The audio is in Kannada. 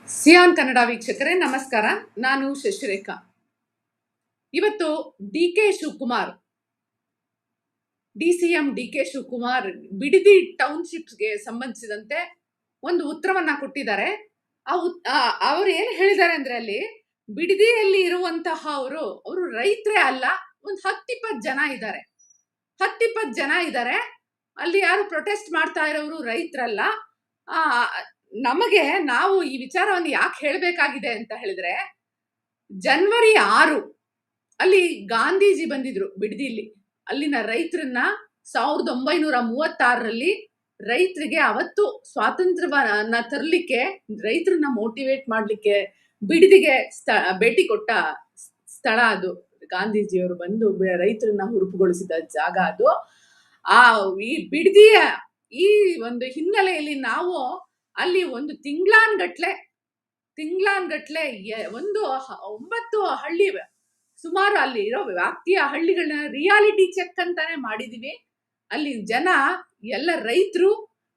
ಸಿಯಾನ್ ಕನ್ನಡ ವೀಕ್ಷಕರೇ ನಮಸ್ಕಾರ. ನಾನು ಶಶಿರೇಖಾ. ಇವತ್ತು ಡಿಸಿಎಂ ಡಿ ಕೆ ಶಿವಕುಮಾರ್ ಬಿಡದಿ ಟೌನ್ಶಿಪ್ಗೆ ಸಂಬಂಧಿಸಿದಂತೆ ಒಂದು ಉತ್ತರವನ್ನ ಕೊಟ್ಟಿದ್ದಾರೆ. ಅವ್ರು ಏನ್ ಹೇಳಿದ್ದಾರೆ ಅಂದ್ರೆ, ಅಲ್ಲಿ ಬಿಡದಿಯಲ್ಲಿ ಇರುವಂತಹ ಅವರು ರೈತರೇ ಅಲ್ಲ, ಒಂದು 10-20 ಜನ ಇದ್ದಾರೆ. 10-20 ಜನ ಇದ್ದಾರೆ. ಅಲ್ಲಿ ಯಾರು ಪ್ರೊಟೆಸ್ಟ್ ಮಾಡ್ತಾ ಇರೋರು ರೈತರಲ್ಲ. ನಾವು ಈ ವಿಚಾರವನ್ನು ಯಾಕೆ ಹೇಳಬೇಕಾಗಿದೆ ಅಂತ ಹೇಳಿದ್ರೆ, ಜನವರಿ 6 ಅಲ್ಲಿ ಗಾಂಧೀಜಿ ಬಂದಿದ್ರು ಬಿಡದಿಲಿ. ಅಲ್ಲಿನ ರೈತರನ್ನ 1936ರಲ್ಲಿ ರೈತರಿಗೆ ಅವತ್ತು ಸ್ವಾತಂತ್ರ್ಯವನ್ನ ತರಲಿಕ್ಕೆ, ರೈತರನ್ನ ಮೋಟಿವೇಟ್ ಮಾಡ್ಲಿಕ್ಕೆ ಬಿಡದಿಗೆ ಭೇಟಿ ಕೊಟ್ಟ ಸ್ಥಳ ಅದು. ಗಾಂಧೀಜಿಯವರು ಬಂದು ರೈತರನ್ನ ಹುರುಪುಗೊಳಿಸಿದ ಜಾಗ ಅದು. ಈ ಬಿಡದಿಯ ಈ ಒಂದು ಹಿನ್ನೆಲೆಯಲ್ಲಿ ನಾವು ಅಲ್ಲಿ ಒಂದು ತಿಂಗ್ಳಾನ್ಗಟ್ಲೆ ಒಂದು 9 ಹಳ್ಳಿ, ಸುಮಾರು ಅಲ್ಲಿ ಇರೋ ವ್ಯಾಪ್ತಿಯ ಹಳ್ಳಿಗಳನ್ನ ರಿಯಾಲಿಟಿ ಚೆಕ್ ಅಂತಾನೆ ಮಾಡಿದೀವಿ. ಅಲ್ಲಿ ಜನ ಎಲ್ಲ ರೈತರು